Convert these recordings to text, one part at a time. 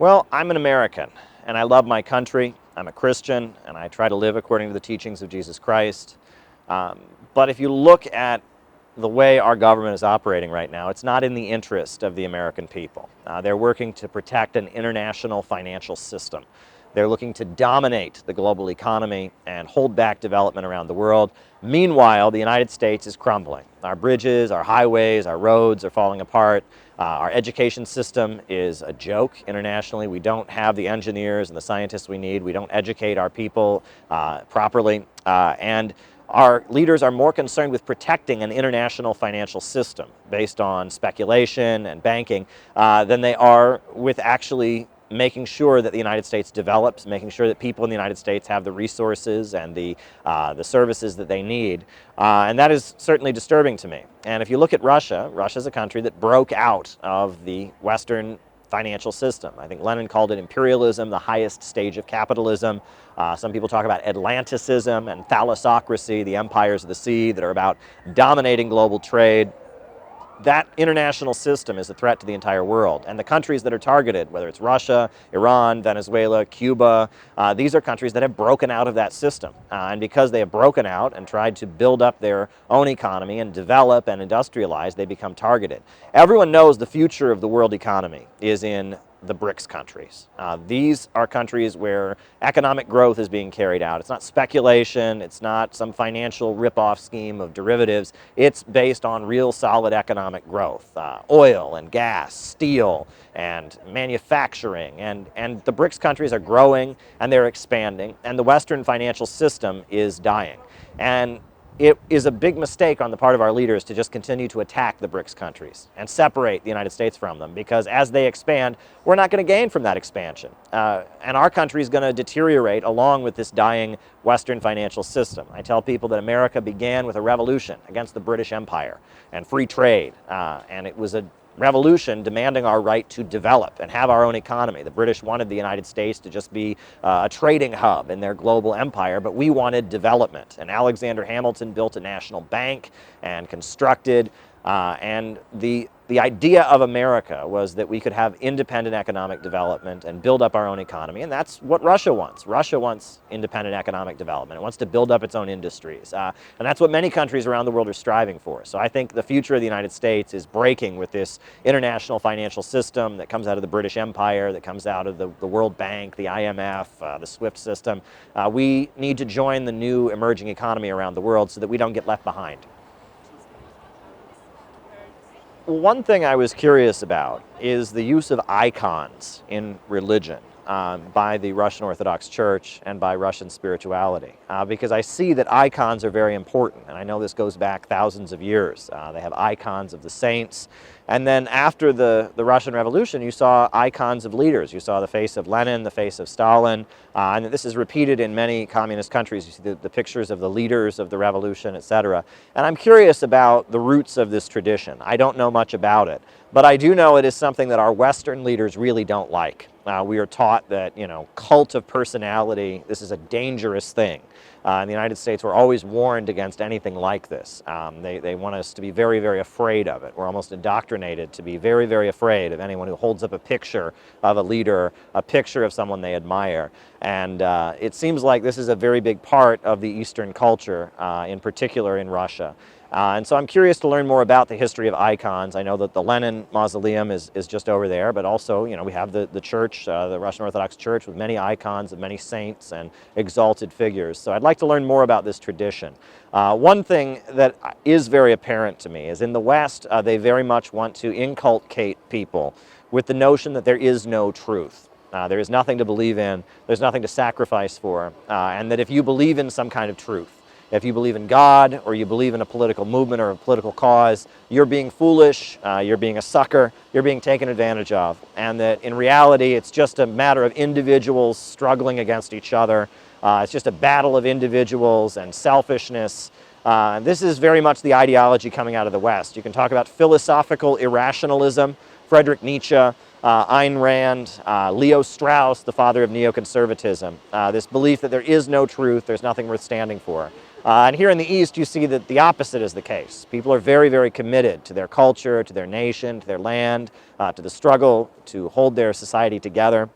Well, I'm an American, and I love my country. I'm a Christian, and I try to live according to the teachings of Jesus Christ. Um, but if you look at the way our government is operating right now, it's not in the interest of the American people. They're working to protect an international financial system. They're looking to dominate the global economy and hold back development around the world. Meanwhile, the United States is crumbling. Our bridges, our highways, our roads are falling apart. Our education system is a joke internationally. We don't have the engineers and the scientists we need. We don't educate our people properly. And our leaders are more concerned with protecting an international financial system based on speculation and banking than they are with actually making sure that the United States develops, making sure that people in the United States have the resources and the services that they need. And that is certainly disturbing to me. And if you look at Russia, Russia's a country that broke out of the Western financial system. I think Lenin called it imperialism, the highest stage of capitalism. Some people talk about Atlanticism and thalassocracy, the empires of the sea that are about dominating global trade. That international system is a threat to the entire world. And the countries that are targeted, whether it's Russia, Iran, Venezuela, Cuba, these are countries that have broken out of that system. And because they have broken out and tried to build up their own economy and develop and industrialize, they become targeted. Everyone knows the future of the world economy is in the BRICS countries. These are countries where economic growth is being carried out. It's not speculation, it's not some financial rip-off scheme of derivatives. It's based on real solid economic growth. Oil and gas, steel, and manufacturing. And the BRICS countries are growing and they're expanding, and the Western financial system is dying. And it is a big mistake on the part of our leaders to just continue to attack the BRICS countries and separate the United States from them, because as they expand, we're not going to gain from that expansion. And our country is going to deteriorate along with this dying Western financial system. I tell people that America began with a revolution against the British Empire and free trade, and it was a revolution demanding our right to develop and have our own economy. The British wanted the United States to just be a trading hub in their global empire, but we wanted development. And Alexander Hamilton built a national bank and constructed, and the idea of America was that we could have independent economic development and build up our own economy, and that's what Russia wants. Russia wants independent economic development. It wants to build up its own industries, and that's what many countries around the world are striving for. So I think the future of the United States is breaking with this international financial system that comes out of the British Empire, that comes out of the World Bank, the IMF, the SWIFT system. We need to join the new emerging economy around the world so that we don't get left behind. One thing I was curious about is the use of icons in religion by the Russian Orthodox Church and by Russian spirituality, because I see that icons are very important, and I know this goes back thousands of years. They have icons of the saints, and then after the Russian Revolution, you saw icons of leaders. You saw the face of Lenin, the face of Stalin, and this is repeated in many communist countries. You see the pictures of the leaders of the revolution, etc. And I'm curious about the roots of this tradition. I don't know much about it, but I do know it is something that our Western leaders really don't like. We are taught that, cult of personality, this is a dangerous thing. In the United States, we're always warned against anything like this. They want us to be very, very afraid of it. We're almost indoctrinated to be very, very afraid of anyone who holds up a picture of a leader, a picture of someone they admire. And it seems like this is a very big part of the Eastern culture, in particular in Russia. And so I'm curious to learn more about the history of icons. I know that the Lenin Mausoleum is just over there, but also, we have the church, the Russian Orthodox Church, with many icons of many saints and exalted figures. So I'd like to learn more about this tradition. One thing that is very apparent to me is in the West, they very much want to inculcate people with the notion that there is no truth. There is nothing to believe in, there's nothing to sacrifice for, and that if you believe in some kind of truth, if you believe in God, or you believe in a political movement or a political cause, you're being foolish, you're being a sucker, you're being taken advantage of. And that in reality, it's just a matter of individuals struggling against each other. It's just a battle of individuals and selfishness. This is very much the ideology coming out of the West. You can talk about philosophical irrationalism, Friedrich Nietzsche, Ayn Rand, Leo Strauss, the father of neoconservatism. This belief that there is no truth, there's nothing worth standing for. And here in the East, you see that the opposite is the case. People are very, very committed to their culture, to their nation, to their land, to the struggle to hold their society together.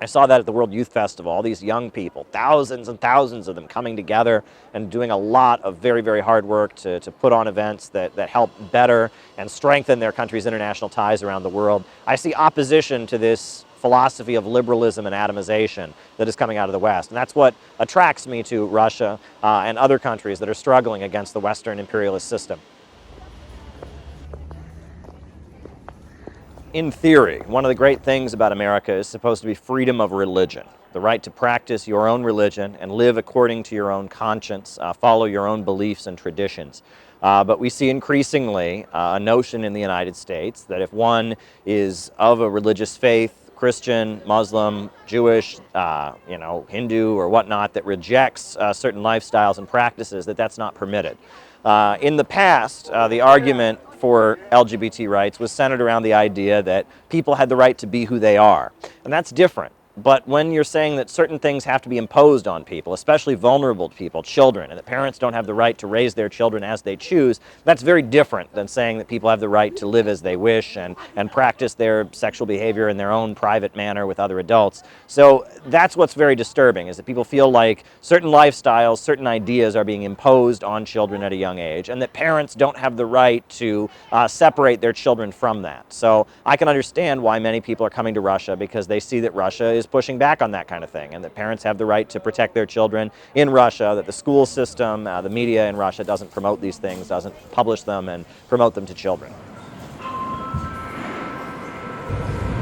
I saw that at the World Youth Festival, all these young people, thousands and thousands of them coming together and doing a lot of very, very hard work to put on events that help better and strengthen their country's international ties around the world. I see opposition to this philosophy of liberalism and atomization that is coming out of the West. And that's what attracts me to Russia and other countries that are struggling against the Western imperialist system. In theory, one of the great things about America is supposed to be freedom of religion, the right to practice your own religion and live according to your own conscience, follow your own beliefs and traditions. But we see increasingly a notion in the United States that if one is of a religious faith, Christian, Muslim, Jewish, Hindu or whatnot, that rejects certain lifestyles and practices, that's not permitted. In the past, the argument for LGBT rights was centered around the idea that people had the right to be who they are. And that's different. But when you're saying that certain things have to be imposed on people, especially vulnerable people, children, and that parents don't have the right to raise their children as they choose, that's very different than saying that people have the right to live as they wish and practice their sexual behavior in their own private manner with other adults. So that's what's very disturbing, is that people feel like certain lifestyles, certain ideas are being imposed on children at a young age, and that parents don't have the right to separate their children from that. So I can understand why many people are coming to Russia, because they see that Russia is pushing back on that kind of thing, and that parents have the right to protect their children in Russia, that the school system, the media in Russia doesn't promote these things, doesn't publish them and promote them to children.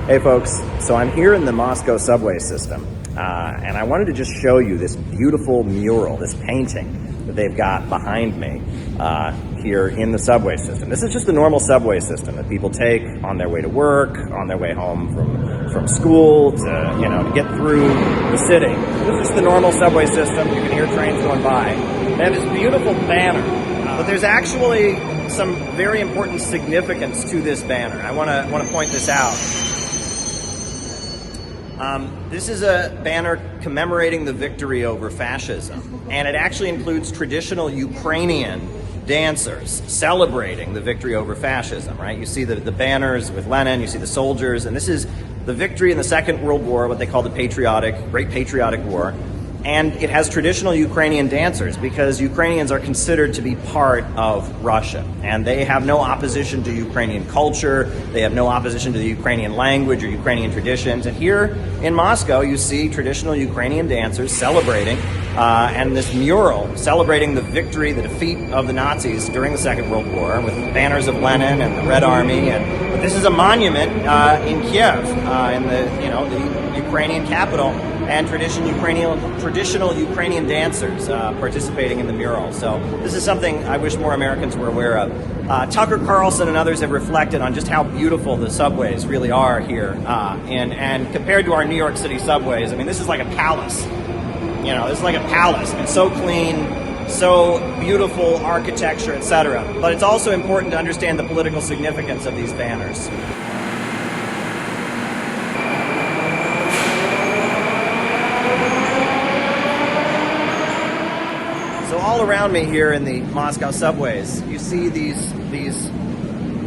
Hey folks, so I'm here in the Moscow subway system, and I wanted to just show you this beautiful mural, this painting that they've got behind me here in the subway system. This is just the normal subway system that people take on their way to work, on their way home from school, to get through the city. This is the normal subway system. You can hear trains going by. They have this beautiful banner, but there's actually some very important significance to this banner. I want to point this out. This is a banner commemorating the victory over fascism, and it actually includes traditional Ukrainian dancers celebrating the victory over fascism, right? You see the banners with Lenin, you see the soldiers, and this is the victory in the Second World War, what they call the Great Patriotic War. And it has traditional Ukrainian dancers because Ukrainians are considered to be part of Russia. And they have no opposition to Ukrainian culture. They have no opposition to the Ukrainian language or Ukrainian traditions. And here in Moscow, you see traditional Ukrainian dancers celebrating, and this mural celebrating the victory, the defeat of the Nazis during the Second World War, with banners of Lenin and the Red Army. But this is a monument in Kiev, in the Ukrainian capital, and traditional Ukrainian dancers participating in the mural. So this is something I wish more Americans were aware of. Tucker Carlson and others have reflected on just how beautiful the subways really are here. And compared to our New York City subways, I mean, this is like a palace. This is like a palace. It's so clean, so beautiful architecture, etc. But it's also important to understand the political significance of these banners. So all around me here in the Moscow subways, you see these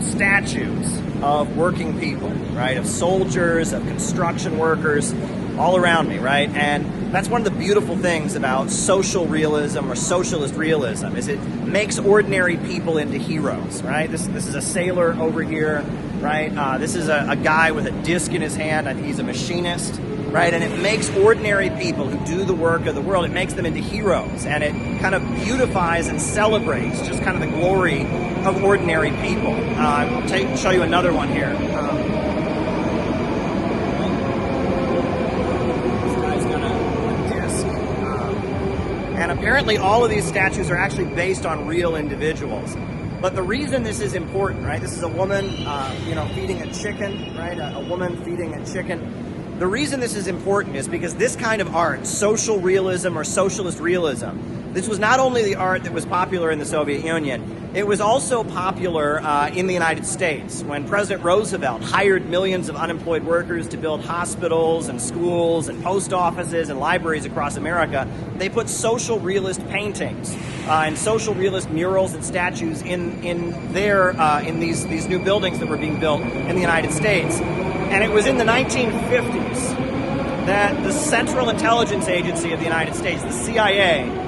statues of working people, right? Of soldiers, of construction workers, all around me, right? And that's one of the beautiful things about social realism or socialist realism, is it makes ordinary people into heroes, right? This is a sailor over here, right? This is a guy with a disc in his hand, and he's a machinist, right? And it makes ordinary people who do the work of the world, it makes them into heroes, and it kind of beautifies and celebrates just kind of the glory of ordinary people. I'll show you another one here. This guy's got a disc. And apparently all of these statues are actually based on real individuals. But the reason this is important, right? This is a woman, feeding a chicken, right? A woman feeding a chicken. The reason this is important is because this kind of art, social realism or socialist realism, This was not only the art that was popular in the Soviet Union, it was also popular in the United States. When President Roosevelt hired millions of unemployed workers to build hospitals and schools and post offices and libraries across America, they put social realist paintings and social realist murals and statues in these new buildings that were being built in the United States. And it was in the 1950s that the Central Intelligence Agency of the United States, the CIA,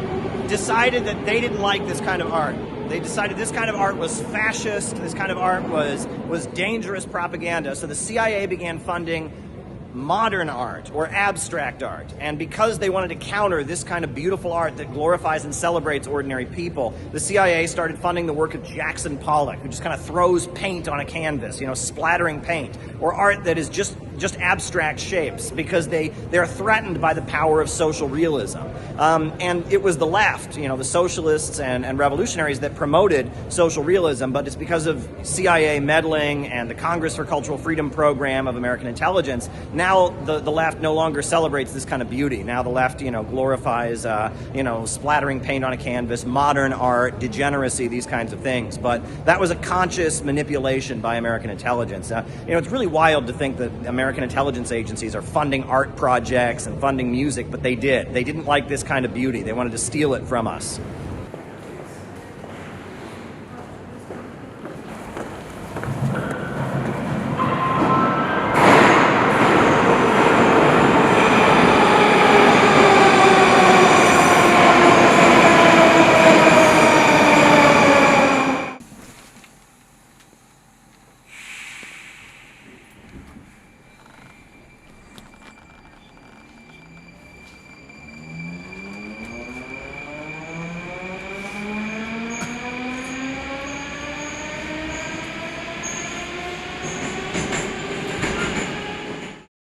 decided that they didn't like this kind of art. They decided this kind of art was fascist, this kind of art was dangerous propaganda. So the CIA began funding modern art or abstract art. And because they wanted to counter this kind of beautiful art that glorifies and celebrates ordinary people, the CIA started funding the work of Jackson Pollock, who just kind of throws paint on a canvas, splattering paint, or art that is just abstract shapes, because they're threatened by the power of social realism. And it was the left, the socialists and revolutionaries that promoted social realism, but it's because of CIA meddling and the Congress for Cultural Freedom program of American intelligence, now the left no longer celebrates this kind of beauty. Now the left, glorifies, splattering paint on a canvas, modern art, degeneracy, these kinds of things. But that was a conscious manipulation by American intelligence. It's really wild to think that American intelligence agencies are funding art projects and funding music, but they did. They didn't like this kind of beauty. They wanted to steal it from us.